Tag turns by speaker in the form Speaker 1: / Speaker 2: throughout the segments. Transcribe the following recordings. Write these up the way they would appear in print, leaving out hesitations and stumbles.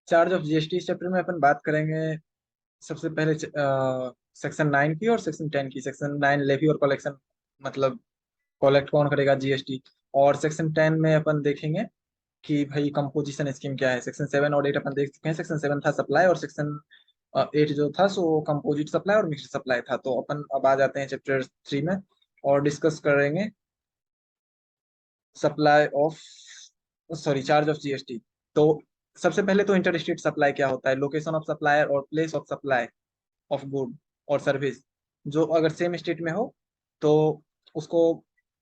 Speaker 1: Charge of GST chapter में अपन बात करेंगे सबसे पहले सेक्शन 9 की और सेक्शन 10 की। सेक्शन 9 लेवी और कलेक्शन, मतलब कलेक्ट कौन करेगा जीएसटी। और सेक्शन 10 में अपन देखेंगे कि भाई कंपोजिशन स्कीम क्या है। सेक्शन 7 और 8 अपन देख चुके हैं। सेक्शन 7 था सप्लाई, और सेक्शन 8 जो था सो कंपोजिट सप्लाई और मिक्स्ड सप्लाई था। तो अपन अब आ जाते हैं चैप्टर 3 में और डिस्कस करेंगे supply of, sorry, charge of GST. तो सबसे पहले तो इंटर स्टेट सप्लाई क्या होता है, लोकेशन ऑफ सप्लायर और place of supply of good और सर्विस। जो अगर सेम स्टेट में हो तो उसको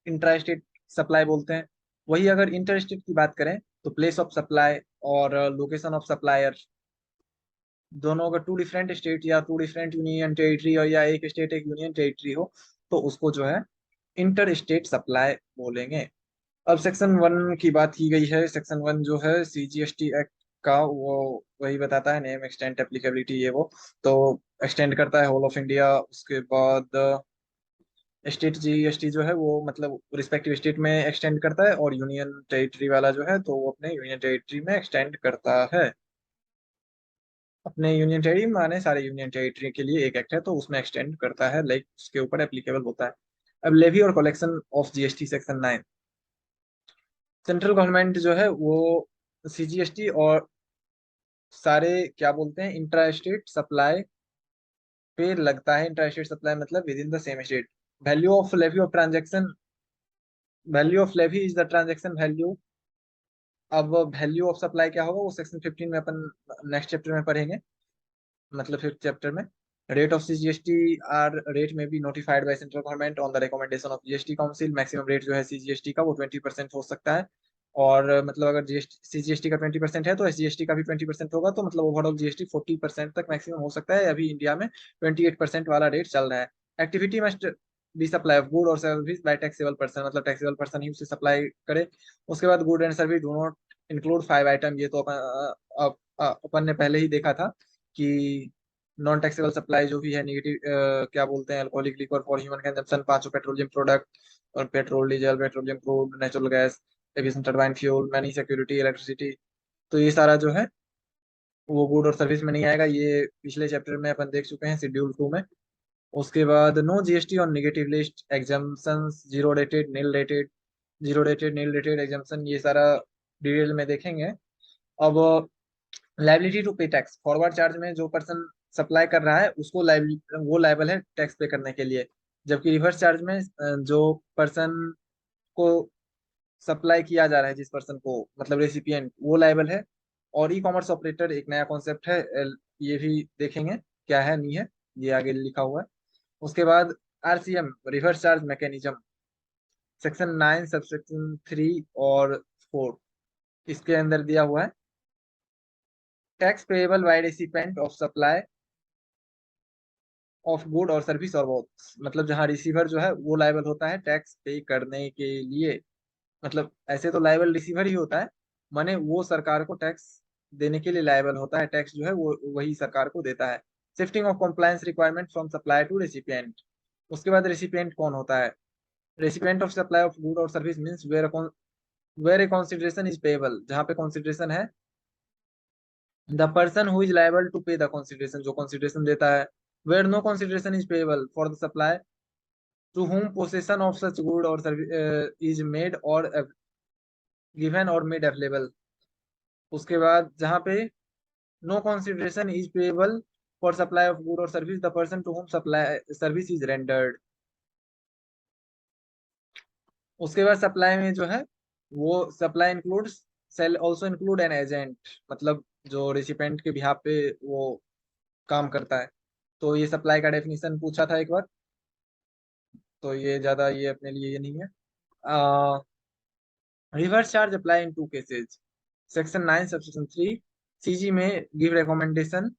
Speaker 1: इंट्रा स्टेट सप्लाई बोलते हैं। वही अगर इंटर स्टेट की बात करें तो प्लेस ऑफ सप्लाई और लोकेशन ऑफ सप्लायर, दोनों अगर टू डिफरेंट स्टेट या टू डिफरेंट यूनियन टेरिटरी हो या एक स्टेट एक यूनियन टेरिटरी हो तो उसको जो है इंटर स्टेट सप्लाई बोलेंगे। अब सेक्शन 1 की बात की गई है। सेक्शन 1 जो है सीजीएसटी एक्ट का, वो वही बताता है नेम, एक्सटेंट, एप्लीकेबिलिटी, ये वो। तो एक्सटेंड करता है होल ऑफ इंडिया। उसके बाद स्टेट जीएसटी जो है वो मतलब रिस्पेक्टिव स्टेट में एक्सटेंड करता है, और यूनियन टेरिटरी वाला जो है तो वो अपने यूनियन टेरिटरी में एक्सटेंड करता है। अपने यूनियन टेरिटरी माने सारे यूनियन टेरिटरी के लिए एक एक्ट है तो उसमें एक्सटेंड करता है, लाइक उसके ऊपर एप्लीकेबल होता है। अब लेवी और collection of GST section 9। Central government जो है वो सीजीएसटी और सारे क्या बोलते हैं इंट्रा स्टेट सप्लाई पे लगता है। इंट्रा स्टेट सप्लाई मतलब within the same state. Value of levy of transaction, value of levy is the transaction value. अब वैल्यू ऑफ सप्लाई क्या होगा वो सेक्शन 15 में अपन नेक्स्ट चैप्टर में पढ़ेंगे, मतलब 5th चैप्टर में। Rate of CGST are rate में be notified by central government on the recommendation of GST council. Maximum rate जो है सीजीएसटी का वो 20% हो सकता है। और मतलब अगर जीएसटी सीजीएसटी का 20% है तो एसजीएसटी का भी 20% होगा, तो मतलब ओवरऑल जीएसटी 40% तक मैक्सिमम हो सकता है। अभी इंडिया में 28% वाला रेट चल रहा है। Activity must be supply of good और सर्विस बाय टैक्सेबल पर्सन, मतलब टैक्सेबल पर्सन ही उसे सप्लाई करे। उसके बाद good and service do not include 5 item. ये तो अपन ने पहले ही देखा था कि नॉन टैक्सेबल सप्लाई जो भी है निगेटिव, क्या बोलते हैं, alcoholic liquor for human consumption, पांचों पेट्रोलियम प्रोडक्ट और petrol, diesel, petroleum crude, natural gas, aviation turbine fuel, many security, electricity. तो ये सारा जो है वो गुड और सर्विस में नहीं आएगा। ये पिछले चैप्टर में अपन देख चुके हैं शेड्यूल 2 में। उसके बाद no GST on negative list exemptions, zero rated, nil rated, zero rated, nil rated exemption, ये सारा डिटेल में देखेंगे। अब liability to pay tax, forward charge में जो पर्सन सप्लाई कर रहा है उसको वो लाइबल है टैक्स पे करने के लिए। जबकि रिवर्स चार्ज में जो पर्सन को सप्लाई किया जा रहा है, जिस पर्सन को मतलब रेसिपिएंट, वो लाइबल है। और ई कॉमर्स ऑपरेटर एक नया कॉन्सेप्ट है, ये भी देखेंगे क्या है नहीं है, ये आगे लिखा हुआ है। उसके बाद RCM, reverse charge mechanism, section 9 subsection 3 और 4, इसके अंदर दिया हुआ है tax payable by recipient of supply of good और सर्विस और बोथ। मतलब जहाँ रिसीवर जो है वो लायबल होता है टैक्स पे करने के लिए। मतलब ऐसे तो लायबल रिसीवर ही होता है, माने वो सरकार को टैक्स देने के लिए लायबल होता है। टैक्स जो है वो वही सरकार को देता है। Shifting of compliance requirement from supplier to recipient. उसके बाद रेसिपिएंट कौन होता है। Recipient of supply of good और service means where a consideration is payable, जहाँ पे कंसिडरेशन है, the person who is liable to pay the consideration, जो कंसिडरेशन देता है। Where no consideration is payable for the supply to whom possession of such good or service is made or given or made available। उसके बाद जहाँ पे no consideration is payable for supply of good or service the person to whom supply service is rendered। उसके बाद supply में जो है वो supply includes sale also include an agent, मतलब जो रेसिपेंट के बिहाफ पे वो काम करता है। तो ये सप्लाई का डेफिनेशन पूछा था एक बार, तो ये ज्यादा ये अपने लिए ये नहीं है। Reverse charge apply in two cases. Section 9 subsection 3 CG में give recommendation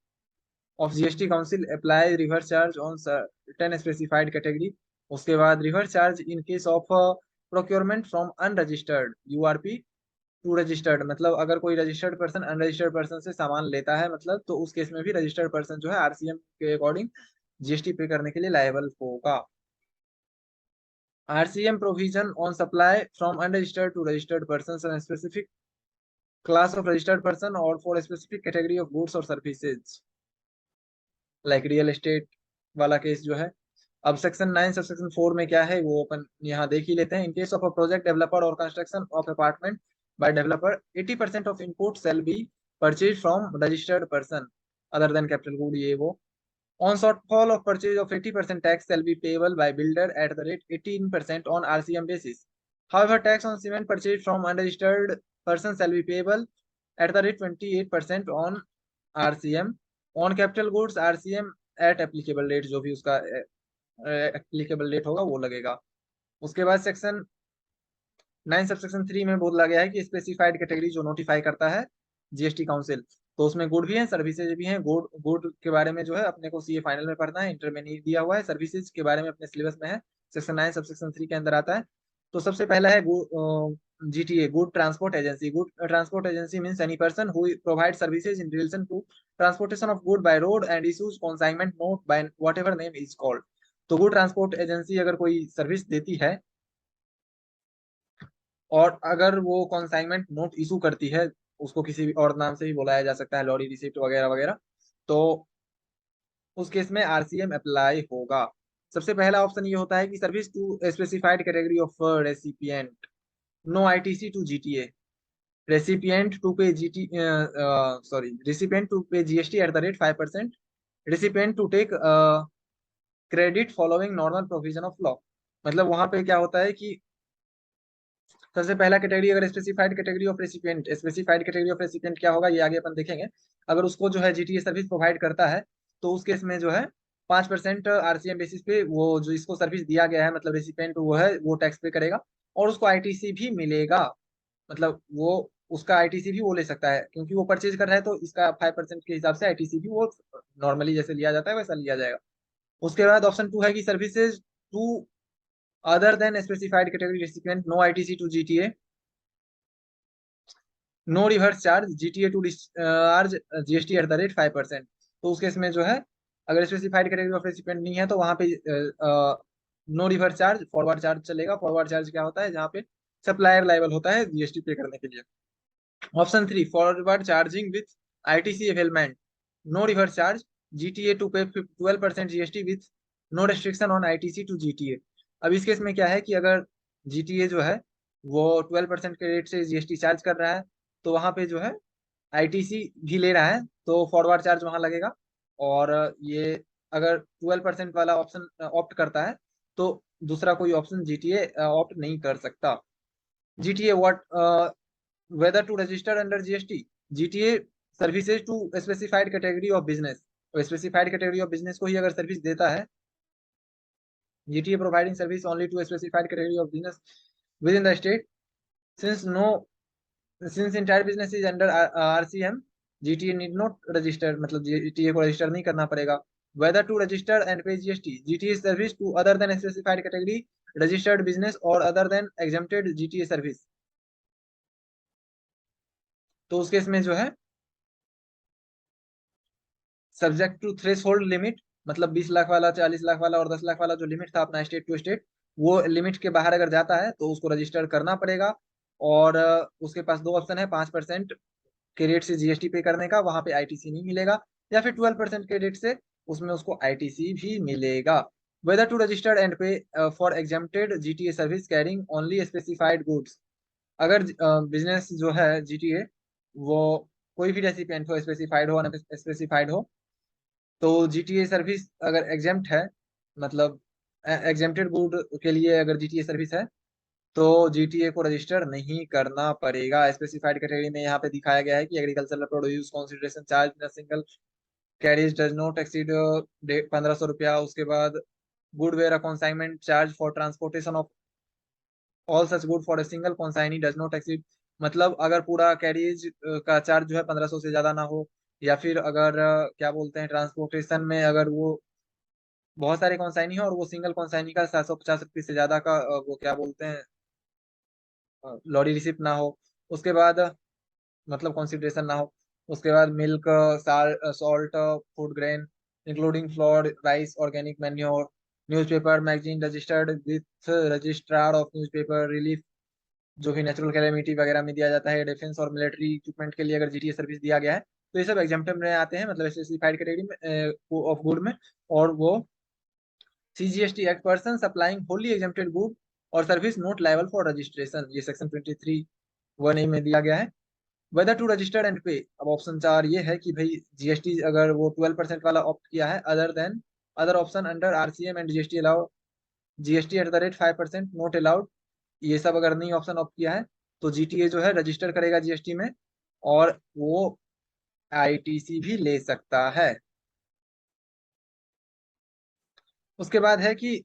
Speaker 1: of GST council apply reverse charge on certain specified category. उसके बाद reverse charge in case of procurement from unregistered URP to registered. मतलब अगर कोई registered person unregistered person से सामान लेता है, मतलब तो उस केस में भी रजिस्टर्ड पर्सन जो है आरसीएम के अकॉर्डिंग जीएसटी पे करने के लिए लायबल होगा। RCM provision on supply from unregistered to registered persons and specific class of registered person और for specific category of goods और सर्विसेज, लाइक रियल एस्टेट वाला केस जो है। अब सेक्शन 9 सब सेक्शन 4 में क्या है वो अपन यहाँ देख ही लेते हैं। In case of a project developer और construction of apartment by developer 80% of input shall be purchase from registered person other than capital good, ये वो। On shortfall of purchase of 80% tax shall be payable by builder at the rate 18% on RCM basis. However, tax on cement purchased from unregistered person shall be payable at the rate 28% on RCM. On capital goods RCM at applicable rate, जो भी उसका applicable rate होगा वो लगेगा। उसके बाद section 9 subsection 3 में बोला गया है कि स्पेसिफाइड कैटेगरी जो नोटिफाई करता है जीएसटी काउंसिल, तो उसमें गुड भी है सर्विसेज भी हैं। गुड गुड के बारे में जो है अपने को सीए फाइनल में पढ़ना है, इंटर में नहीं दिया हुआ है। सर्विसेज के बारे में अपने सिलेबस में है, सेक्शन 9 सबसेक्शन 3 के अंदर आता है। तो सबसे पहला है GTA, good transport agency. Good transport agency means any person who provide services in relation to transportation of good by road and issues consignment note by whatever name is called. तो good transport agency अगर कोई service देती है और अगर वो consignment note issue करती है, उसको किसी भी और नाम से भी बुलाया जा सकता है, लॉरी रिसिप्ट वगैरह वगैरह, तो उस केस में आरसीएम अप्लाई होगा। सबसे पहला ऑप्शन ये होता है कि service to specified category of recipient, no ITC to GTA, recipient to pay GT sorry recipient to pay GST at the rate 5%, recipient to take credit following normal provision of law. मतलब वहां पे क्या होता है कि सबसे पहला category अगर specified category of recipient, specified category of recipient क्या होगा ये आगे अपन देखेंगे। अगर उसको जो है जीटीए सर्विस प्रोवाइड करता है तो उस केस में जो है 5% आरसीएम बेसिस पे वो जो इसको सर्विस दिया गया है मतलब रेसिपिएंट वो है वो टैक्स पे करेगा और उसको आईटीसी भी मिलेगा। मतलब वो उसका आईटीसी भी वो ले सकता है क्योंकि वो परचेज कर रहा है, तो इसका 5% के हिसाब से आईटीसी भी वो नॉर्मली जैसे लिया जाता है वैसा लिया जाएगा। उसके बाद ऑप्शन 2 है कि services to other than specified category recipient, no ITC to GTA, no reverse charge, GTA to charge GST at the rate 5%। तो उस केस में जो है अगर स्पेसिफाइड कैटेगरी ऑफ रेसिपिएंट नहीं है तो वहां पे no reverse charge, forward charge चलेगा। फॉरवर्ड चार्ज क्या होता है, जहाँ पे सप्लायर लाइबल होता है जीएसटी पे करने के लिए। Option 3 forward charging with ITC availment, no reverse charge, GTA to pay 12% GST with no restriction on ITC to GTA. अब इस केस में क्या है कि अगर जीटीए जो है वो 12% के रेट से जीएसटी चार्ज कर रहा है तो वहां पे जो है आईटीसी भी ले रहा है तो फॉरवर्ड चार्ज वहां लगेगा। और ये अगर 12% वाला ऑप्शन ऑप्ट करता है तो दूसरा कोई ऑप्शन जीटीए ऑप्ट नहीं कर सकता। GTA what whether to register under GST, GTA services to specified category of business, तो specified category of business को ही अगर सर्विस देता है, GTA providing service only to a specified category of business within the state, since no since entire business is under RCM, GTA need not register, मतलब GTA को register नहीं करना पड़ेगा। Whether to register and pay GST, GTA service to other than specified category registered business or other than exempted GTA service, तो उस case में जो है subject to threshold limit, मतलब 20 लाख वाला, 40 लाख वाला और 10 लाख वाला जो लिमिट था अपना स्टेट टू स्टेट, वो लिमिट के बाहर अगर जाता है तो उसको रजिस्टर करना पड़ेगा। और उसके पास दो ऑप्शन है, 5% के रेट से जीएसटी पे करने का, वहां पे आईटीसी नहीं मिलेगा, या फिर 12% के रेट से उसमें उसको आईटीसी भी मिलेगा। वेदर टू रजिस्टर्ड एंड पे for exempted GTA service carrying only specified goods, अगर बिजनेस जो है जीटीए वो कोई भी रेसिपिएंट हो, स्पेसिफाइड हो अनस्पेसिफाइड हो, तो जीटीए सर्विस अगर एग्जेम्प्ट है, मतलब एग्जेम्प्टेड गुड के लिए अगर जीटीए सर्विस है तो जीटीए को रजिस्टर नहीं करना पड़ेगा। स्पेसिफाइड कैटेगरी में यहाँ पे दिखाया गया है कि agricultural produce consideration charge in single carriage does not exceed 1500 रुपया। उसके बाद good where a consignment charge for transportation of all such good for a single consignee does not exceed, मतलब अगर पूरा कैरिज का चार्ज जो है 1500 से ज्यादा ना हो, या फिर अगर क्या बोलते हैं ट्रांसपोर्टेशन में अगर वो बहुत सारे कॉन्साइनी है और वो सिंगल कॉन्साइनी का 750 रुपये से ज्यादा का वो क्या बोलते हैं लॉरी रिसिप्ट ना हो, उसके बाद मतलब कंसिडरेशन ना हो। उसके बाद milk, salt, food grain including floor, rice, organic manure, newspaper magazine registered with registrar of newspaper relief जो भी नेचुरल कैलेमिटी वगैरह में दिया जाता है, डिफेंस और मिलिट्री इक्विपमेंट के लिए अगर जीटीए सर्विस दिया गया है, तो ये सब एग्जाम्पटेड में आते हैं, मतलब स्पेसिफाइड कैटेगरी में ऑफ गुड में। और वो CGST act, person supplying wholly exempted good और service not liable for registration, ये सेक्शन 23(1)(a) में दिया गया है। वेदर टू रजिस्टर्ड एंड पे, अब ऑप्शन 4 ये है कि भाई जीएसटी अगर वो 12% वाला ऑप्ट किया है, other than other option under RCM and GST allow, GST at the rate 5% not allowed, ये सब अगर नहीं ऑप्शन ऑप्ट किया है, तो जीटीए जो है रजिस्टर करेगा जीएसटी में, और वो आईटीसी भी ले सकता है। उसके बाद है कि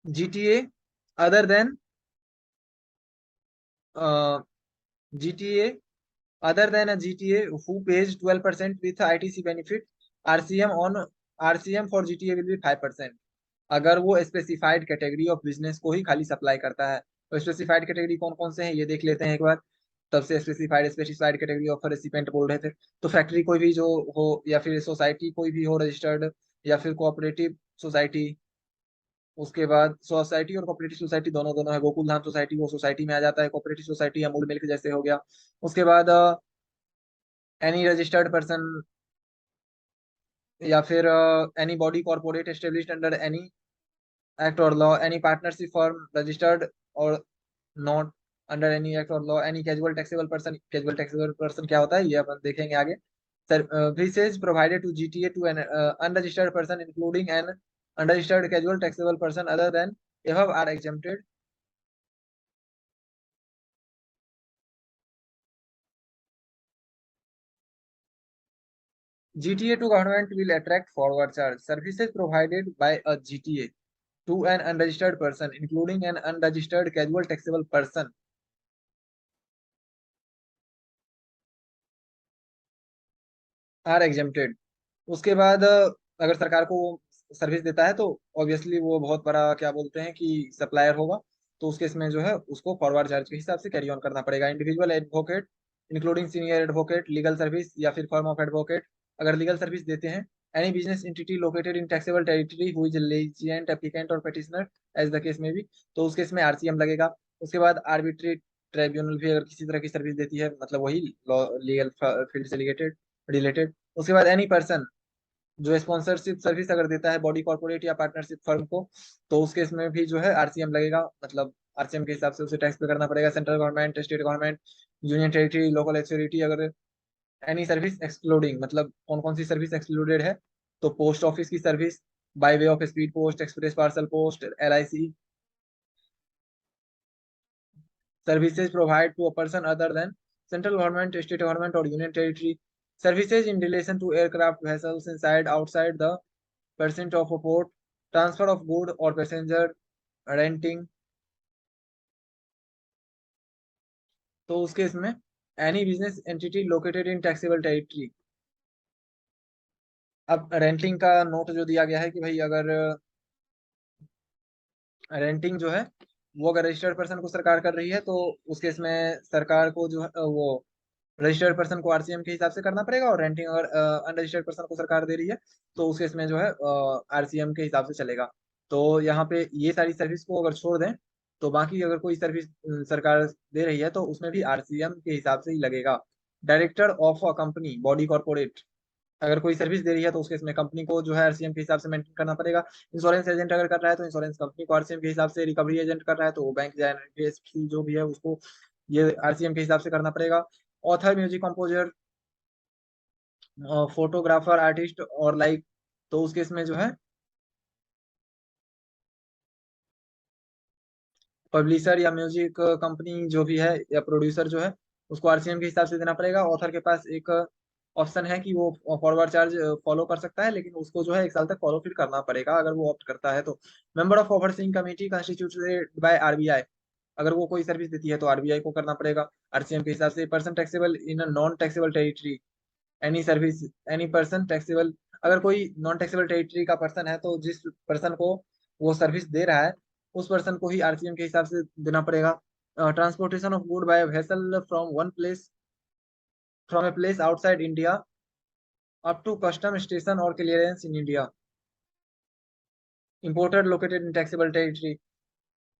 Speaker 1: GTA other than GTA other than a GTA who pays 12% with ITC benefit, RCM on RCM for GTA will be 5%। अगर वो स्पेसिफाइड कैटेगरी ऑफ बिजनेस को ही खाली सप्लाई करता है, तो स्पेसिफाइड कैटेगरी कौन कौन से हैं ये देख लेते हैं एक बार। तब से specified specified category of recipient बोल रहे थे, तो फैक्ट्री कोई भी जो हो, या फिर सोसाइटी कोई भी हो रजिस्टर्ड, या फिर कोऑपरेटिव सोसाइटी। उसके बाद सोसाइटी और कोऑपरेटिव सोसाइटी दोनों दोनों है, गोकुल धाम सोसाइटी वो सोसाइटी में आ जाता है, कोऑपरेटिव सोसाइटी अमूल मिल्क जैसे हो गया। उसके बाद एनी रजिस्टर्ड पर्सन, या फिर any body corporate established under any act और law, any partnership firm registered और नॉट अंडर एनी एक्ट और law, any casual taxable person, casual taxable person क्या होता है ये अपन देखेंगे आगे। Services provided to GTA to an unregistered person including an unregistered casual taxable person other than above are exempted। GTA to government will attract forward charge services provided by a GTA to an unregistered person including an unregistered casual taxable person are exempted। उसके बाद अगर सरकार को service देता है तो obviously वो बहुत बड़ा क्या बोलते हैं कि सप्लायर होगा, तो उस केस में जो है उसको फॉरवर्ड चार्ज के हिसाब से कैरी ऑन करना पड़ेगा। Individual advocate including senior advocate, legal service या फिर फर्म ऑफ एडवोकेट अगर लीगल सर्विस देते हैं, any business entity located in taxable territory who is litigant applicant और पेटिशनर एज द केस में भी, तो उस केस में आरसीएम लगेगा। उसके बाद आर्बिट्री ट्राइब्यूनल भी अगर किसी तरह की सर्विस देती है, मतलब वही लॉ लीगल फील्ड से रिलेटेड। उसके बाद एनी पर्सन जो स्पॉन्सरशिप सर्विस अगर देता है बॉडी कॉर्पोरेट या पार्टनरशिप फर्म को, तो उस केस में भी जो है आरसीएम लगेगा, मतलब आरसीएम के हिसाब से उसे टैक्स पे करना पड़ेगा। Central government, state government, union territory, local authority अगर एनी सर्विस एक्सक्लूडिंग, मतलब कौन कौन सी सर्विस एक्सक्लूडेड है, तो पोस्ट ऑफिस की service by way of speed post, express parcel post, LIC services provided to a person other than central government, state government or union territory, services in relation to aircraft vessels inside outside the percent of a port, transfer of good or passenger, renting, तो उस case में any business entity located in taxable territory. अब renting का note जो दिया गया है कि भाई अगर रेंटिंग जो है वो अगर रजिस्टर्ड पर्सन को सरकार कर रही है, तो उस केस में सरकार को जो है वो रजिस्टर्ड पर्सन को आरसीएम के हिसाब से करना पड़ेगा, और रेंटिंग अगर अनरजिस्टर्ड पर्सन को सरकार दे रही है, तो उस केस में जो है आरसीएम के हिसाब से चलेगा। तो यहाँ पे ये सारी सर्विस को अगर छोड़ दें, तो बाकी अगर कोई सर्विस सरकार दे रही है तो उसमें भी आरसीएम के हिसाब से ही लगेगा। Director of a company body corporate अगर कोई सर्विस दे रही है, तो उसके इसमें कंपनी को जो है आरसीएम के हिसाब से मेंटेन करना पड़ेगा। इंश्योरेंस एजेंट अगर कर रहा है तो इंश्योरेंस कंपनी को आरसीएम के हिसाब से, रिकवरी एजेंट कर रहा है तो वो बैंक या NBFC जो भी है उसको ये आरसीएम के हिसाब से करना पड़ेगा। Author, music composer, photographer, artist और लाइक, तो उस केस में जो है पब्लिशर या म्यूजिक कंपनी जो भी है या प्रोड्यूसर जो है उसको आरसीएम के हिसाब से देना पड़ेगा। ऑथर के पास एक ऑप्शन है कि वो फॉरवर्ड चार्ज फॉलो कर सकता है, लेकिन उसको जो है 1 साल तक फॉलो फिर करना पड़ेगा अगर वो ऑप्ट करता है तो। Member of overseeing committee constituted by RBI, अगर वो कोई सर्विस देती है तो आरबीआई को करना पड़ेगा आरसीएम के हिसाब से। Person taxable in non taxable territory, any service any person taxable, अगर कोई नॉन टैक्सेबल टेरिटरी का पर्सन है तो जिस पर्सन को वो सर्विस दे रहा है उस पर्सन को ही आरसीएम के हिसाब से देना पड़ेगा। Transportation of good by vessel from one place from a place outside India up to custom station और clearance in India, importer located in taxable territory,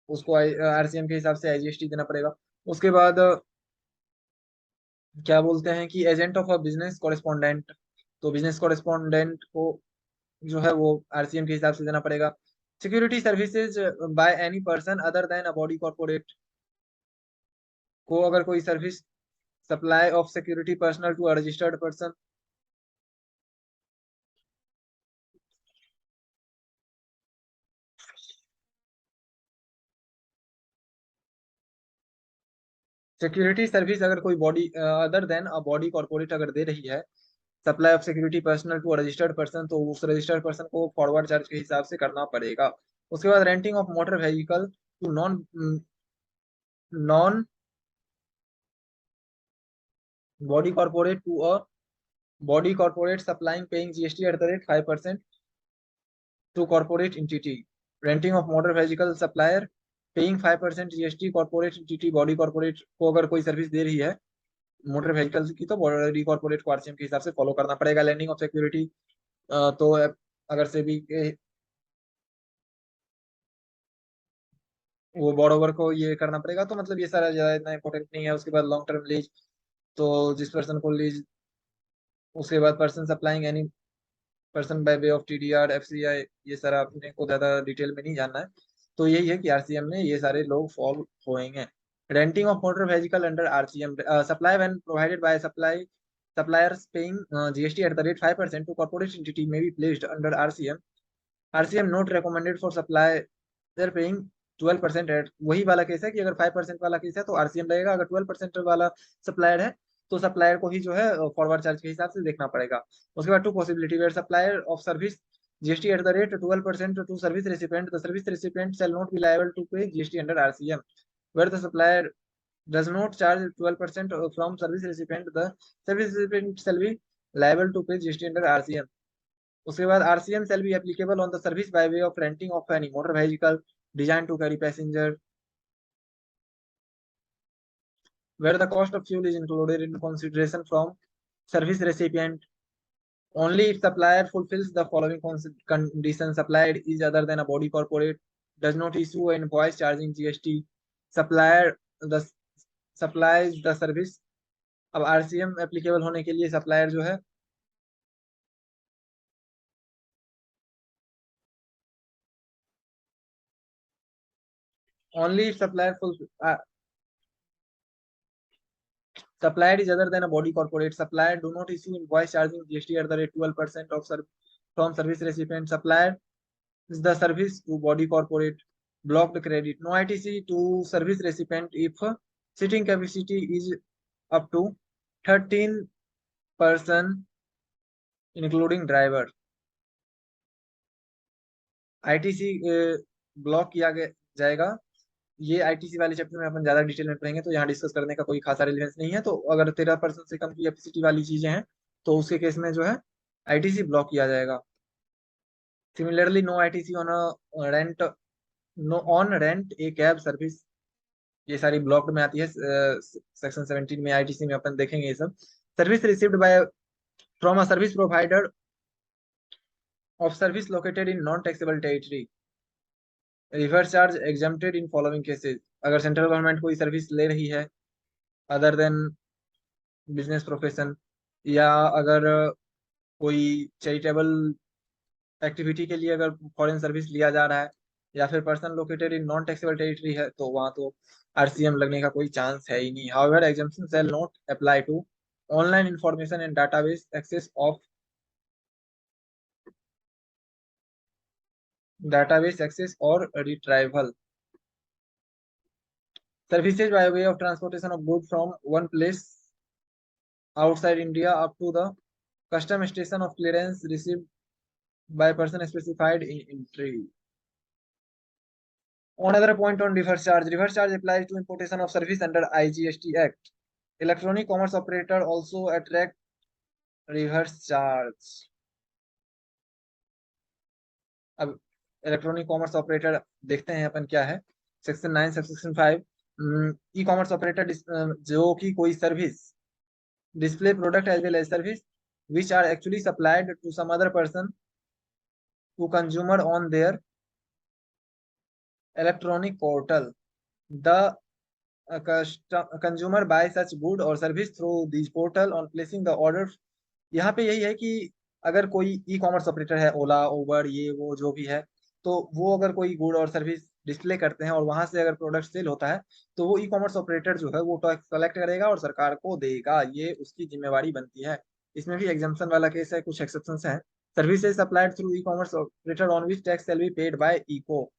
Speaker 1: उसको आरसीएम के हिसाब से आईजीएसटी देना पड़ेगा। उसके बाद क्या बोलते हैं कि agent of a business correspondent, तो बिजनेस कॉरेस्पॉन्डेंट को जो है वो आरसीएम के हिसाब से देना पड़ेगा। Security services by any person other than a body corporate, को अगर कोई service supply of security personnel to a registered person, security service अगर कोई body other than a body corporate अगर दे रही है, supply of security personnel to registered person, तो उस रजिस्टर्ड पर्सन को फॉरवर्ड चार्ज के हिसाब से करना पड़ेगा। उसके बाद renting of motor vehicle to non non body corporate to a body corporate supplying paying GST at the rate 5% to corporate entity. Renting of motor vehicle supplier paying 5% GST corporate entity, body corporate को अगर कोई service दे रही है motor vehicles की, तो body corporate को RCM के हिसाब से फॉलो करना पड़ेगा। लैंडिंग ऑफ सिक्योरिटी, तो अगर से भी वो बॉरोवर को ये करना पड़ेगा, तो मतलब ये सारा ज्यादा इतना इंपॉर्टेंट नहीं है। उसके बाद लॉन्ग टर्म लीज, तो जिस पर्सन को लीज, उसके बाद person supplying any person by way of TDR FCI, ये सारा अपने को ज्यादा डिटेल में नहीं जानना है। तो यही है कि आरसीएम में ये सारे लोग फॉलो होएंगे। Renting of motor vehicle under RCM, supply when provided by supply suppliers paying GST at the rate 5% to corporate entity may be placed under RCM. RCM not recommended for supply, they're paying 12% eight, वही वाला case है कि अगर 5% वाला case है तो RCM लगेगा, अगर 12% वाला सप्लायर है तो सप्लायर को ही जो है फॉरवर्ड चार्ज के हिसाब से देखना पड़ेगा। उसके बाद two possibility where supplier of service GST at the rate 12% to service recipient, the service recipient shall not be liable to pay GST under RCM, where the supplier does not charge 12% from service recipient, the service recipient shall be liable to pay GST under RCM. उसके बाद RCM shall be applicable on the service by way of renting of any motor vehicle designed to carry passenger, where the cost of fuel is included in consideration from service recipient only if supplier fulfills the following conditions: supplied is other than a body corporate, does not issue an invoice charging GST, supplier the supplies the service। अब RCM applicable होने के लिए supplier जो है only if supplier full supplier is other than a body corporate, supplier do not issue invoice charging GST at the rate 12% of from service recipient, supplier is the service to body corporate, blocked credit, no ITC to service recipient if sitting capacity is up to 13% including driver। ITC block किया जाएगा। ये ITC वाले chapter में अपन ज्यादा detail में पढ़ेंगे, तो यहाँ डिस्कस करने का कोई खासा रिलेवेंस नहीं है। तो अगर 13% से कम की कैपेसिटी वाली चीजें हैं तो उसके केस में जो है आईटीसी ब्लॉक किया जाएगा। Similarly no ITC on rent, no on rent a cab service, ये सारी ब्लॉक्ड में आती है। सेक्शन 17 में आईटीसी में अपन देखेंगे ये सब। Service received by from a service provider of service located in non taxable territory, reverse charge exempted in following cases. अगर सेंट्रल गवर्नमेंट कोई सर्विस ले रही है अदर देन बिजनेस प्रोफेशन, या अगर कोई चैरिटेबल एक्टिविटी के लिए अगर फॉरेन सर्विस लिया जा रहा है, या फिर person located in non taxable territory है, तो वहां तो आरसीएम लगने का कोई चांस है ही नहीं। However exemption shall not apply to online information and database access of database access or retrieval, services by way of transportation of goods from one place outside India up to the custom station of clearance received by person specified in entry। On another point on reverse charge applies to importation of service under IGST Act। Electronic commerce operator also attract reverse charge। अब electronic commerce operator देखते हैं अपन क्या है। Section 9 section 5, ई commerce operator जो कि कोई service display product as well as service which are actually supplied to some other person to consumer on their electronic portal. The consumer buy such good or service through these portal on placing the order. यहाँ पे यही है कि अगर कोई ई commerce operator है, ओला, उबर, ये वो जो भी है, तो वो अगर कोई गुड और सर्विस डिस्प्ले करते हैं और वहां से अगर प्रोडक्ट सेल होता है, तो वो ई कॉमर्स ऑपरेटर जो है वो टैक्स कलेक्ट करेगा और सरकार को देगा, ये उसकी जिम्मेवारी बनती है। इसमें भी एग्जाम्पशन वाला केस है, कुछ एक्सेप्शंस हैं। Services supplied through e commerce operator on which tax shall be paid by ECO.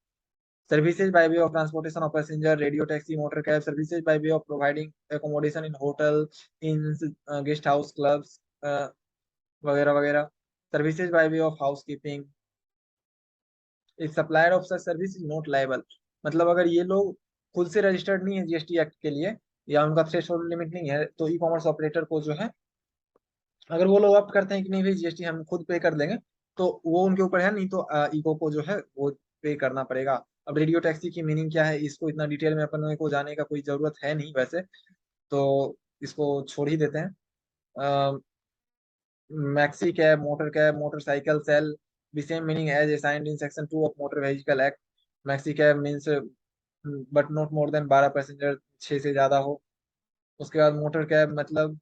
Speaker 1: Services by way of transportation of passenger, radio taxi, motor cab. Services by way of providing accommodation in hotel, inns, guest house, clubs, वगैरह वगैरह. Services by way of housekeeping. If supplier of such service is not liable. मतलब अगर ये लोग खुद से registered नहीं है जीएसटी एक्ट के लिए, या उनका थ्रेशोल्ड लिमिट नहीं है, तो ई कॉमर्स ऑपरेटर को जो है, अगर वो लोग ऑप्ट करते हैं कि नहीं भाई जीएसटी हम खुद पे कर देंगे, तो वो उनके ऊपर है, नहीं तो इको को जो है वो पे करना पड़ेगा। अब रेडियो टैक्सी की मीनिंग क्या है, इसको इतना डिटेल में अपन को जाने का कोई जरूरत है नहीं वैसे, तो इसको छोड़ ही देते हैं। Maxi cab, motorcycle shall the same meaning as assigned in section 2 of motor vehicle act. Maxi cab means but not more than 12 passenger, 6 से ज्यादा हो। उसके बाद मोटर कैब मतलब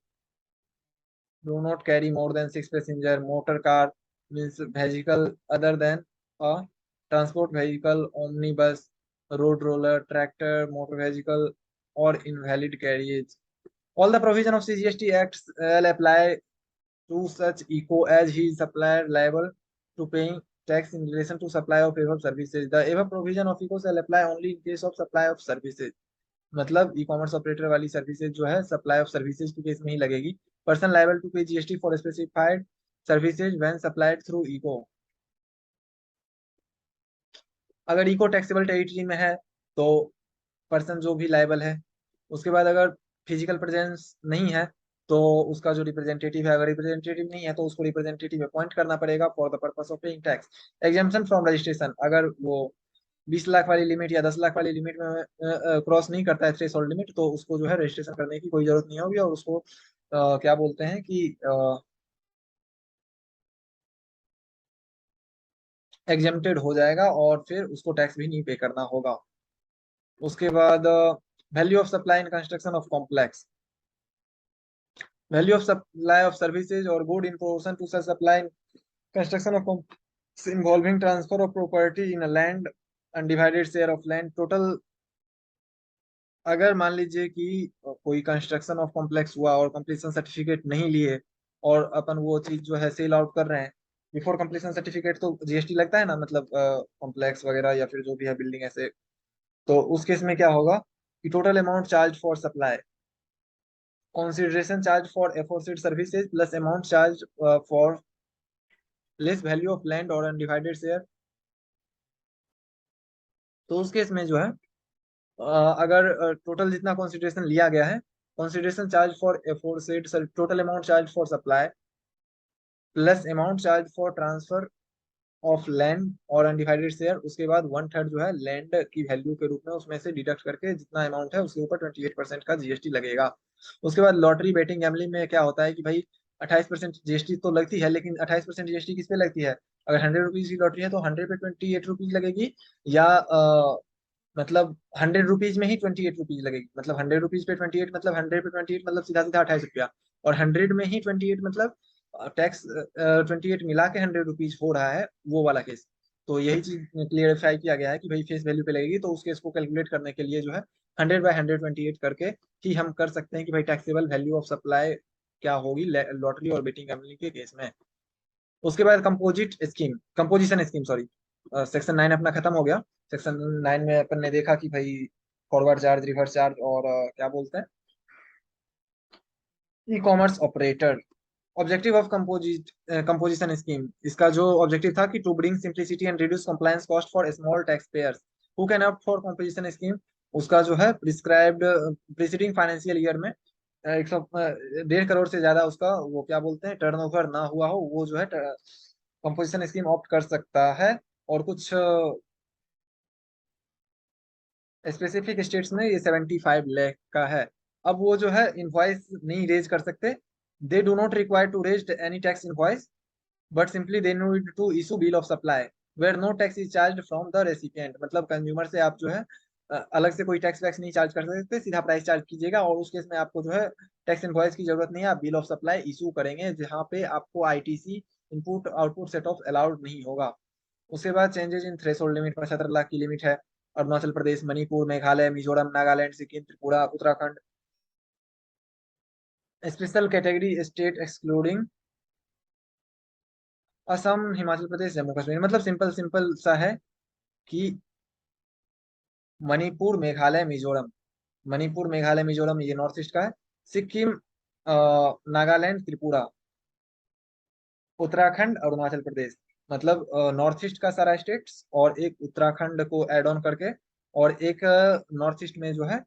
Speaker 1: do not carry more than 6 passenger. Motor car means vehicle other than a transport vehicle, omnibus, road roller, tractor, motor vehicle, or invalid carriage. All the provision of CGST Act will apply to such eco as he is supplier liable to paying tax in relation to supply of above services. The above provision of eco shall apply only in case of supply of services. मतलब e commerce operator वाली services जो है supply of services के case में ही लगेगी। Person liable to pay GST for specified services when supplied through ECO. अगर ECO taxable territory में है तो पर्सन जो भी लायबल है। उसके बाद अगर फिजिकल प्रेजेंस नहीं है तो उसका जो रिप्रेजेंटेटिव है, अगर रिप्रेजेंटेटिव नहीं है तो उसको रिप्रेजेंटेटिव अपॉइंट करना पड़ेगा for the purpose of paying tax. Exemption from registration, अगर वो 20 लाख वाली लिमिट या 10 लाख वाली लिमिट में क्रॉस नहीं करता है थ्रेशोल्ड लिमिट, तो उसको जो है रजिस्ट्रेशन करने की कोई जरूरत नहीं होगी, और उसको क्या बोलते हैं कि एग्जेम्प्टेड हो जाएगा और फिर उसको टैक्स भी नहीं पे करना होगा। उसके बाद value of supply in construction of complex. Value of supply of services और good in proportion to such supply in construction of complex involving transfer of property in a land, undivided share of land, total. अगर मान लीजिए कि कोई construction of complex हुआ और completion certificate नहीं लिए, और अपन वो चीज जो है सेल आउट कर रहे हैं बिफोर कंप्लीशन सर्टिफिकेट, तो जीएसटी लगता है ना, मतलब कॉम्प्लेक्स वगैरह या फिर जो भी है बिल्डिंग ऐसे। तो उस केस में क्या होगा कि total amount charge for supply, consideration charge for aforesaid services plus amount charged for less value of land or undivided share। तो उस केस में जो है अगर टोटल जितना कंसिडरेशन लिया गया है, consideration charge for aforesaid, total amount charge for supply plus amount charge for transfer of land और अनडिवाइडेड शेयर, उसके बाद 1/3 जो है लैंड की वैल्यू के रूप में उसमें से डिडक्ट करके जितना अमाउंट है उसके ऊपर 28% का जीएसटी लगेगा। उसके बाद लॉटरी, बेटिंग, गैम्बलिंग में क्या होता है कि भाई 28% जीएसटी तो लगती है, लेकिन 28% जीएसटी किस पे लगती है? अगर 100 रुपीज की लॉटरी है तो 100 पे 28 रुपीज लगेगी, या मतलब 100 रुपीज में ही 28 रुपीज लगेगी। मतलब 100 रुपीज पे 28, मतलब 100 पे 28, मतलब सीधा सीधा 28 रुपया। और 100 में ही 28, मतलब टैक्स 28 मिला के 100 रुपीज हो रहा है, वो वाला केस। तो यही चीज क्लियरिफाई किया गया है कि भाई फेस वैल्यू पे लगेगी, तो उस केस को कैलकुलेट करने के लिए जो है 100/128 करके ही हम कर सकते हैं कि भाई टैक्सेबल वैल्यू ऑफ सप्लाई क्या होगी लॉटरी और बेटिंग गैम्बलिंग के केस में। उसके बाद कंपोजिशन स्कीम, सॉरी, सेक्शन 9 अपना खत्म हो गया। सेक्शन 9 में अपन ने देखा कि भाई फॉरवर्ड चार्ज, रिवर्स चार्ज, और क्या बोलते हैं, e commerce operator. Objective of composition scheme, इसका जो ऑब्जेक्टिव था कि to bring simplicity and reduce compliance cost for small tax payers who can opt for composition scheme. उसका जो है प्रिस्क्राइब्ड प्रीसीडिंग फाइनेंशियल ईयर में 1.5 करोड़ से ज्यादा उसका वो क्या बोलते हैं टर्नओवर ना हुआ हो, वो जो है कंपोजिशन स्कीम ऑप्ट कर सकता है। और कुछ स्पेसिफिक स्टेट्स में ये 75 लाख का है। अब वो जो है इनवॉइस नहीं रेज कर सकते, they do not require to raise any tax invoice but simply they need to issue bill of supply। Where no tax is charge from the recipient, मतलब कंज्यूमर से आप जो है अलग से कोई टैक्स वैक्स नहीं चार्ज कर सकते, सीधा प्राइस चार्ज कीजिएगा, और उस केस में आपको जो है टैक्स इनवॉइस की जरूरत नहीं है, आप बिल ऑफ सप्लाई इशू करेंगे जहाँ पे आपको ITC input output set off allowed नहीं होगा। उसके बाद changes in threshold limit 75 lakh की लिमिट है। Arunachal Pradesh, Manipur, Meghalaya, Mizoram, Nagaland, Sikkim, Tripura, Uttarakhand, special category state excluding Assam, Himachal Pradesh, Jammu Kashmir, मतलब सिंपल सिंपल सा है कि मणिपुर, मेघालय, मिजोरम, मणिपुर, मेघालय, मिजोरम ये नॉर्थ ईस्ट का है। सिक्किम, नागालैंड, त्रिपुरा, उत्तराखंड, अरुणाचल प्रदेश, मतलब नॉर्थ ईस्ट का सारा स्टेट्स, और एक उत्तराखंड को ऐड ऑन करके, और एक नॉर्थ ईस्ट में जो है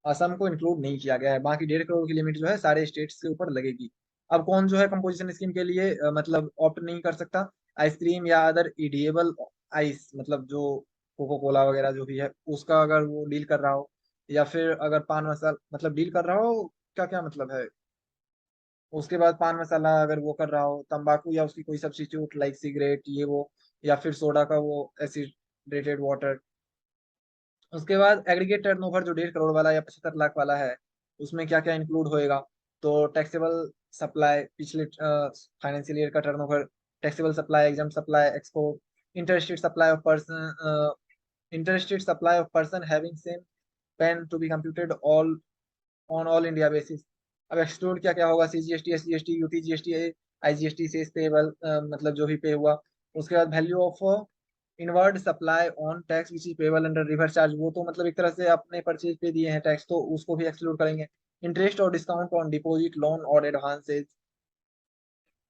Speaker 1: असम को इंक्लूड नहीं किया गया है। बाकी 1.5 करोड़ की लिमिट जो है सारे स्टेट्स के ऊपर लगेगी। अब कौन जो है कंपोजिशन स्कीम के लिए मतलब ऑप्ट नहीं कर सकता? आइसक्रीम या अदर ईडिएबल आइस, मतलब जो कोको कोला वगैरह जो भी है उसका अगर वो डील कर रहा हो, या फिर अगर पान मसाला मतलब डील कर रहा हो, क्या क्या मतलब है, उसके बाद पान मसाला अगर वो कर रहा हो, तंबाकू या उसकी कोई सब्स्टिट्यूट लाइक सिगरेट ये वो, या फिर सोडा का वो एसिडेटेड वाटर। उसके बाद एग्रीगेट टर्नओवर जो 1.5 करोड़ वाला या 75 लाख वाला है, उसमें क्या क्या इंक्लूड होएगा? तो टैक्सेबल सप्लाई, पिछले फाइनेंशियल ईयर का turnover, taxable supply, exam supply, export, interstate supply of person, interstate supply of person having same PAN to be computed all on all India basis. अब एक्सक्लूड क्या क्या होगा? CGST, SGST, UTGST, IGST से payable, मतलब जो भी pay हुआ। उसके बाद value of inward supply on tax which is payable under reverse charge, वो तो मतलब एक तरह से अपने परचेज पे दिए हैं टैक्स, तो उसको भी एक्सक्लूड करेंगे। इंटरेस्ट और डिस्काउंट ऑन डिपॉजिट, लोन और advances.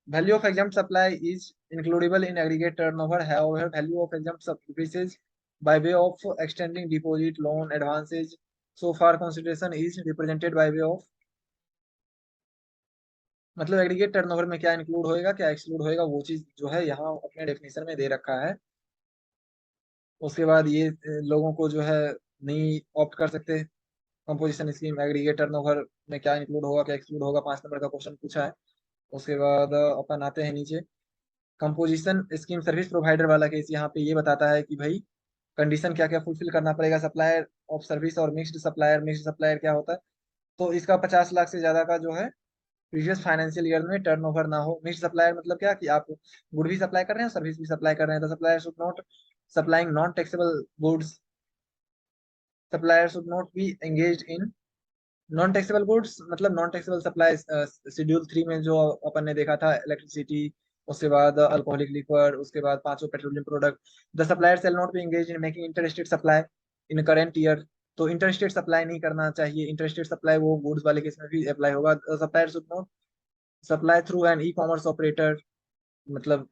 Speaker 1: Value of exempt supply is includable in aggregate turnover. However, value of exempt services by way of extending deposit, loan, advances, so far consideration is represented by way of, मतलब aggregate turnover में क्या include होएगा क्या exclude होएगा, वो चीज जो है यहाँ अपने डेफिनेशन में दे रखा है। उसके बाद ये लोगों को जो है नहीं ऑप्ट कर सकते। कंपोजिशन स्कीम एग्रीगेट टर्नओवर में क्या इंक्लूड होगा क्या एक्सक्लूड होगा, 5 नंबर का क्वेश्चन पूछा है। उसके बाद अपन आते हैं नीचे। कंपोजिशन स्कीम सर्विस प्रोवाइडर वाला केस यहाँ पे ये बताता है कि भाई कंडीशन क्या क्या फुलफिल करना पड़ेगा सप्लायर ऑफ सर्विस और मिक्स्ड सप्लायर। मिक्स्ड सप्लायर क्या होता है? तो इसका 50 लाख से ज्यादा का जो है प्रीवियस फाइनेंशियल ईयर में टर्नओवर ना हो। मिक्स्ड सप्लायर मतलब क्या कि आप गुड भी सप्लाई कर रहे हैं सर्विस भी सप्लाई कर रहे हैं। The supplier should not supplying non taxable goods, supplier should not B engaged in non taxable goods, मतलब नॉन टैक्सेबल सप्लाई शेड्यूल 3 में जो अपन ने देखा था, इलेक्ट्रिसिटी, उसके बाद अल्कोहलिक लिक्वर, उसके बाद पांचों petroleum product. The supplier shall not be engage in making interstate supply in current year, तो इंटरस्टेट सप्लाई नहीं करना चाहिए। इंटरस्टेट सप्लाई वो गुड्स वाले केस में भी अप्लाई होगा। Supplier should not supply through an e commerce operator, मतलब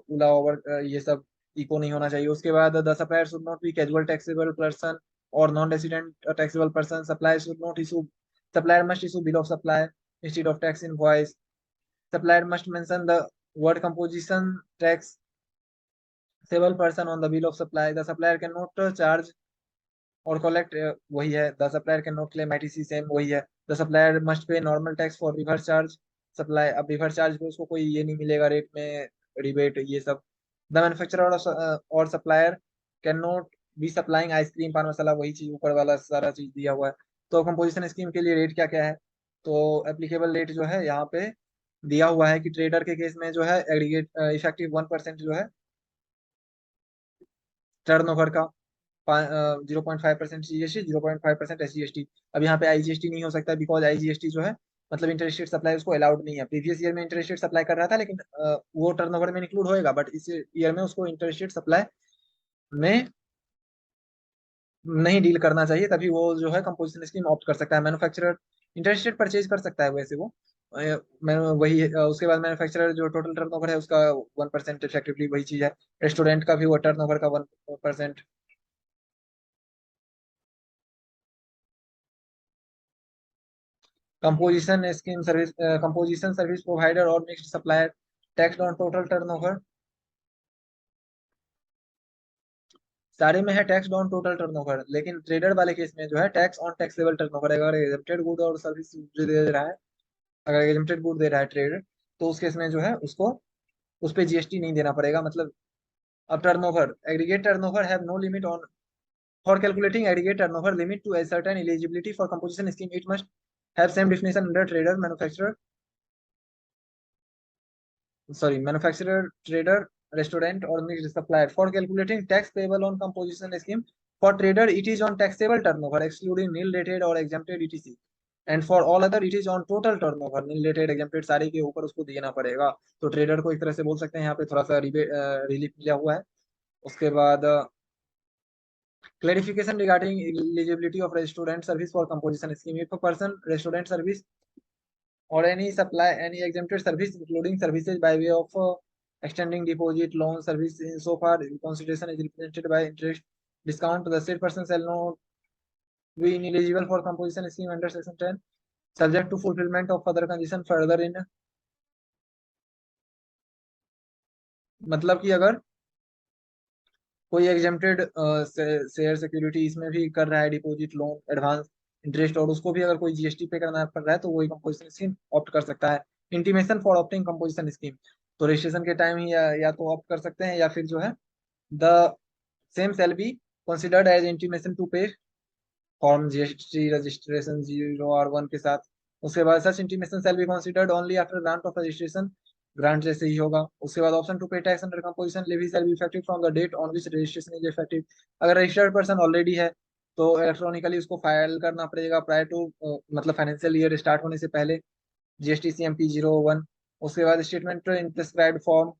Speaker 1: ओला ओवर ये सब इको नहीं होना चाहिए। उसके बाद the supplier should not be casual taxable person और non resident taxable person. Supplier should not issue, supplier must issue bill of supply instead of tax invoice. Supplier must mention the word composition tax payable person on the bill of supply. The supplier cannot charge or collect, वही है। The supplier cannot claim ITC, same वही है। The supplier must pay normal tax for reverse charge supply। अब reverse charge पे उसको कोई ये नहीं मिलेगा रेट में, रिबेट ये सब। द मैन्युफैक्चरर और supplier can not be supplying ice cream, पान मसाला, वही चीज ऊपर वाला सारा चीज दिया हुआ है। तो कंपोजिशन स्कीम के लिए रेट क्या क्या है? तो एप्लीकेबल रेट जो है यहाँ पे दिया हुआ है कि ट्रेडर के केस में जो है एग्रीगेट इफेक्टिव 1% जो है टर्नओवर का, 0.5% जीएसटी, 0.5% एसजीएसटी। अब यहाँ पे आईजीएसटी नहीं हो सकता बिकॉज आईजीएसटी जो है मतलब इंटरस्टेट सप्लाई उसको अलाउड नहीं है। प्रीवियस ईयर में इंटरस्टेट सप्लाई कर रहा था लेकिन वो टर्नओवर में इंक्लूड होएगा, बट इस ईयर में उसको इंटरस्टेट सप्लाई में नहीं डील करना चाहिए, तभी वो जो है कंपोजिशन स्कीम ऑप्ट कर सकता है। मैन्युफैक्चरर इंटरस्टेट परचेज कर सकता है वैसे वो, मैं वही उसके बाद मैन्युफैक्चरर जो टोटल टर्नओवर है उसका 1% इफेक्टिवली वही चीज है। रेस्टोरेंट का भी वो टर्नओवर का 1%। कंपोजिशन सर्विस प्रोवाइडर और mixed supplier tax on total turnover, सारे में है टैक्स ऑन टोटल टर्नओवर, लेकिन ट्रेडर वाले केस में जो है टैक्स ऑन टैक्सेबल टर्नओवर है। अगर एग्जेम्प्टेड गुड और सर्विस दे रहा है, अगर एग्जेम्प्टेड गुड दे रहा है ट्रेडर, तो उस केस में जो है उसको उस पे जीएसटी नहीं देना पड़ेगा। मतलब अब turnover, aggregate turnover have no limit on, for calculating aggregate turnover limit to a certain eligibility for composition scheme, it must have same definition under trader, manufacturer, trader, restaurant or mixed supplier. For calculating tax payable on composition scheme, for trader it is on taxable turnover excluding nil rated or exempted etc, and for all other it is on total turnover nil rated exempted सारे के ऊपर उसको देना पड़ेगा। तो trader को एक तरह से बोल सकते हैं, यहाँ पे थोड़ा सा रिलीफ मिला हुआ है। उसके बाद clarification regarding eligibility of restaurant service for composition scheme. If a person restaurant service or any supply any exempted service including services by way of extending deposit loan service in so far consideration is represented by interest discount, the said person shall not be ineligible for composition scheme under section 10 subject to fulfillment of other condition further in, मतलब कि अगर कोई exempted share security इसमें भी कर रहा है, deposit loan advance interest, और उसको भी अगर कोई जीएसटी पे करना पड़ रहा है तो वही कंपोजिशन स्कीम ऑप्ट कर सकता है। Intimation for opting composition scheme, तो रजिस्ट्रेशन के टाइम ही या तो ऑप्ट कर सकते हैं या फिर जो है the same shall be considered as intimation to pay form GST registration 0 और 1 के साथ। उसके बाद such intimation shall be considered only after grant of registration, grant जैसे ही होगा। उसके बाद option to pay tax under composition levy shall be effective from the date on which registration is effective. अगर रजिस्टर्ड पर्सन ऑलरेडी है तो electronically उसको file करना पड़ेगा प्रायर टू मतलब फाइनेंशियल ईयर स्टार्ट होने से पहले जीएसटी CMP 0 1। उसके बाद statement in prescribed form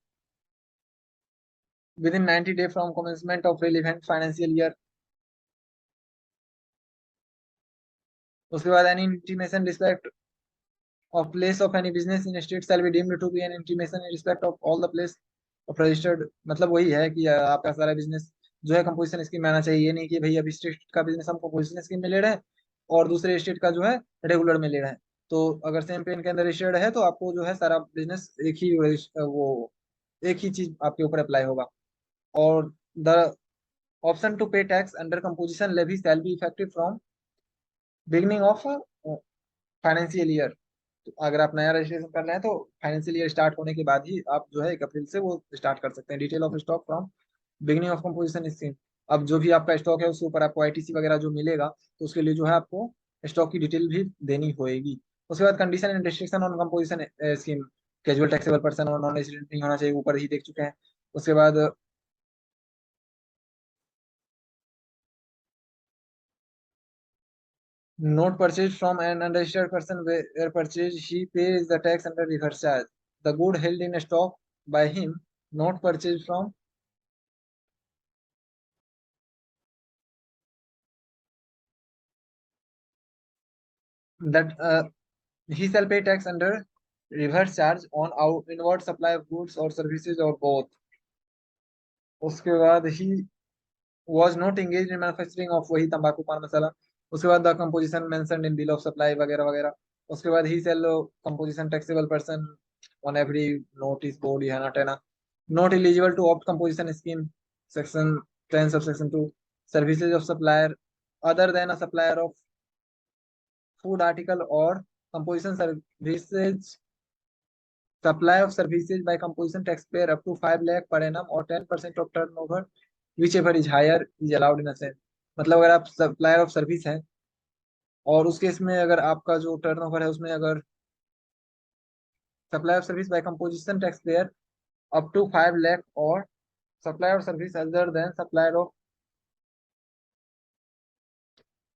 Speaker 1: with in 90 day from commencement of relevant financial year. उसके बाद any intimation respect of place of any business in a state shall be deemed to be an intimation in respect of all the place of registered। मतलब वही है कि आपका सारा business जो है कंपोजिशन स्कीम में आना चाहिए। ये नहीं कि भाई अभी स्टेट का बिजनेस हम कंपोजिशन स्कीम में ले रहे हैं और दूसरे स्टेट का जो है रेगुलर में ले रहे हैं, तो अगर सेम पेन के अंदर रजिस्टर्ड है तो आपको जो है सारा बिजनेस एक ही वो एक ही चीज आपके ऊपर अप्लाई होगा। और the option to pay tax under composition levy shall be effective from beginning of financial year. तो अगर आप नया रजिस्ट्रेशन कर रहे हैं तो फाइनेंशियल ईयर स्टार्ट होने के बाद ही आप जो है 1 अप्रैल से वो स्टार्ट कर सकते हैं। Detail of stock from beginning of composition scheme, अब जो भी आपका स्टॉक है उसके ऊपर आपको आईटीसी वगैरह जो मिलेगा तो उसके लिए जो है आपको स्टॉक की डिटेल भी देनी होगी। उसके बाद condition and restriction on composition scheme, casual taxable person और नॉन रेजिडेंट नहीं होना चाहिए, ऊपर ही देख चुके हैं। उसके बाद note purchased from an unregistered person where purchased he pays the tax under reverse charge. The good held in stock by him, not purchased from that he shall pay tax under reverse charge on out inward supply of goods or services or both। उसके बाद he was not engaged in manufacturing of वही तंबाकू पान मसाला। उसके बाद the composition mentioned in bill of supply वगैरह वगैरह। उसके बाद he shall composition taxable person on every notice board है ना not eligible to opt composition scheme section 10 subsection 2 services of supplier other than a supplier of food article or composition services, supply of services by composition taxpayer up to 5 lakh per annum or 10% of turnover whichever is higher is allowed in a sense। मतलब अगर आप supplier of service हैं और उस case में अगर आपका जो टर्नओवर है उसमें अगर supply of service by composition tax payer up to 5 lakh और supply of service other than supplier of,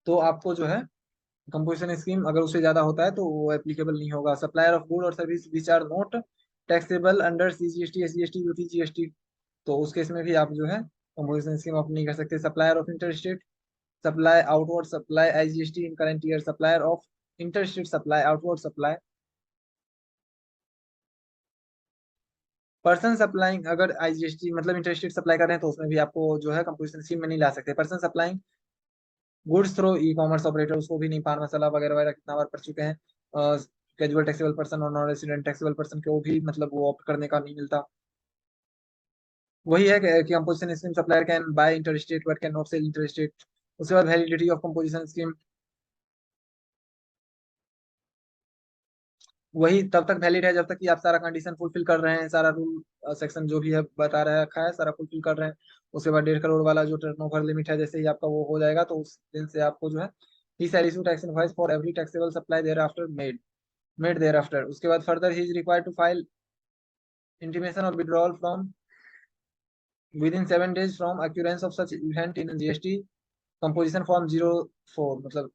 Speaker 1: तो आपको जो है कंपोजिशन स्कीम अगर उससे ज्यादा होता है तो वो एप्लीकेबल नहीं होगा। सप्लायर ऑफ गुड और service which are not taxable under CGST SGST UT GST, तो उस केस में भी आप जो है कंपोजिशन स्कीम ऑप्ट नहीं कर सकते। Supplier of interstate supply outward supply IGST in current year, supplier of interstate supply outward supply person supplying, अगर IGST मतलब इंटरस्टेट सप्लाई कर रहे हैं तो उसमें भी आपको जो है कंपोजिशन स्कीम में नहीं ला सकते। Person supplying goods through e commerce operator उसको भी नहीं, पान मसाला वगैरह वगैरह कितना बार पढ़ चुके हैं। कैजुअल टैक्सेबल पर्सन और नॉन रेसिडेंट टैक्सेबल पर्सन को भी मतलब वो ऑप्ट करने का नहीं मिलता। वही है कि composition scheme supplier can buy interstate but can not sell interstate. उसके बाद वैलिडिटी ऑफ कंपोजिशन स्कीम, वही तब तक वैलिड है जब तक कि आप सारा कंडीशन फुलफिल कर रहे हैं, सारा रूल सेक्शन जो भी है बता रखा है सारा फुलफिल कर रहे हैं। उसके बाद 1.5 करोड़ वाला जो टर्नओवर लिमिट है, जैसे ही आपका वो हो जाएगा तो उस दिन से आपको जो है he shall issue tax invoice for every taxable supply thereafter made thereafter. उसके बाद further he is required to file intimation और withdrawal from within 7 days from occurrence of such event in GST composition form 04, मतलब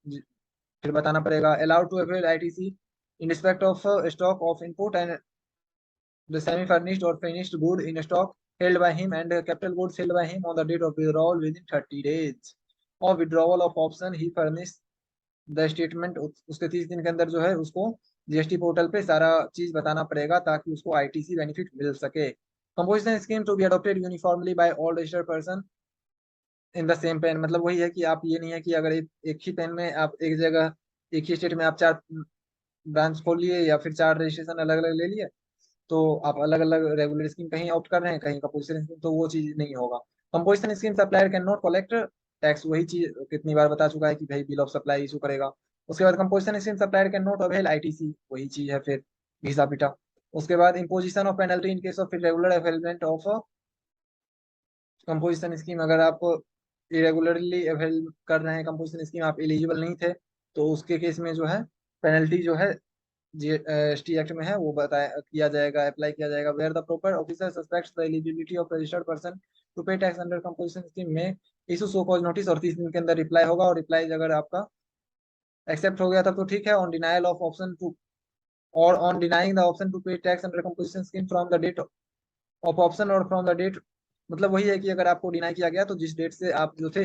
Speaker 1: फिर बताना पड़ेगा allowed to avail ITC in respect of stock of input and the semi furnished or finished good in stock held by him and capital goods held by him on the date of withdrawal within 30 days of withdrawal of option he furnished the statement. उसके 30 दिन के अंदर जो है उसको GST portal पे सारा चीज बताना पड़ेगा ताकि उसको आईटीसी बेनिफिट मिल सके। Composition scheme to be adopted uniformly by all registered person in the same PAN, मतलब वही है कि आप ये नहीं है कि अगर एक ही पेन में आप एक जगह एक ही स्टेट में आप 4 ब्रांच खोल लिए या फिर 4 रजिस्ट्रेशन अलग अलग ले लिए तो आप अलग अलग रेगुलर स्कीम कहीं ऑप्ट कर रहे हैं कहीं कंपोजिशन स्कीम, तो वो चीज नहीं होगा। Composition scheme supplier can not collect tax, वही चीज कितनी बार बता चुका है कि भाई बिल ऑफ सप्लाई इशू करेगा। उसके बाद composition scheme supplier can not avail ITC, वही चीज है फिर घिसा पिटा। उसके बाद imposition of penalty in case of irregular availment of composition scheme, अगर आप इरेगुलरली अवेल कर रहे हैं कंपोजिशन स्कीम, आप एलिजिबल नहीं थे तो उसके केस में जो है पेनल्टी जो है जीएसटी एक्ट में है वो बताया किया जाएगा, अप्लाई किया जाएगा। Where the proper officer suspects the eligibility of registered person to pay tax under composition scheme में इशू सो कॉज नोटिस, और 30 दिन के अंदर रिप्लाई होगा, और रिप्लाई अगर आपका एक्सेप्ट हो गया तब तो ठीक है। On denial of option to और on denying the option to pay tax under composition scheme from the date of option और फ्रॉम द डेट, मतलब वही है कि अगर आपको डिनाई किया गया तो जिस डेट से आप जो थे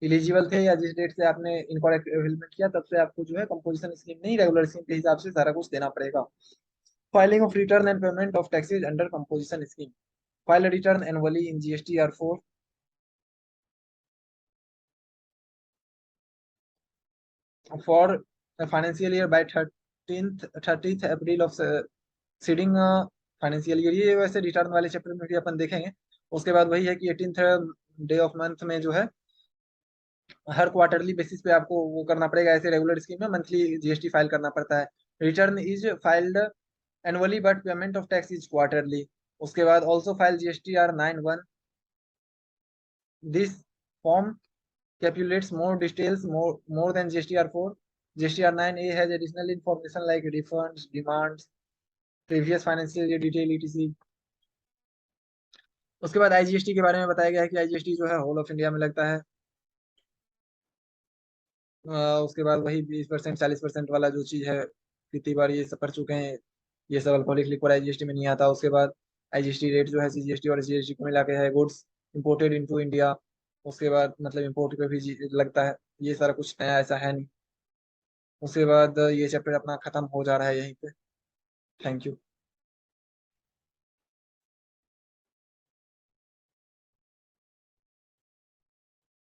Speaker 1: एलिजिबल थे या जिस डेट से आपने इनकरेक्ट अवेलमेंट किया तब से आपको जो है कंपोजिशन स्कीम नहीं रेगुलर स्कीम के हिसाब से सारा कुछ देना पड़ेगा। Filing of return and payment of taxes under composition scheme, file return annually in GSTR 4 for financial year by 30th April of succeeding financial year. ये वैसे रिटर्न वाले चैप्टर में भी अपन देखेंगे। उसके बाद वही है कि 18th डे ऑफ मंथ में जो है हर क्वार्टरली बेसिस पे आपको वो करना पड़ेगा, ऐसे रेगुलर स्कीम में मंथली जीएसटी फाइल करना पड़ता है। Return is filed annually but payment of tax is quarterly. उसके बाद also file GSTR 9(1). This form Capulets more details more than GSTR 4. GSTR 9A has additional information like refunds, demands, previous financial year detail etc. उसके बाद IGST के बारे में बताया गया है कि आईजीएसटी जो है होल ऑफ इंडिया में लगता है। उसके बाद वही 20% 40% वाला जो चीज है कितनी बार ये सब कर चुके हैं, ये सब अल्कोहलिक लिक्विड आईजीएसटी में नहीं आता। उसके बाद आईजीएसटी रेट जो है सीजीएसटी और एसजीएसटी को मिला के है गुड्स इंपोर्टेड इनटू इंडिया। उसके बाद मतलब इंपोर्ट पे भी लगता है, ये सारा कुछ नया ऐसा है नहीं। उसके बाद ये चैप्टर अपना खत्म हो जा रहा है यहीं पे। Thank you.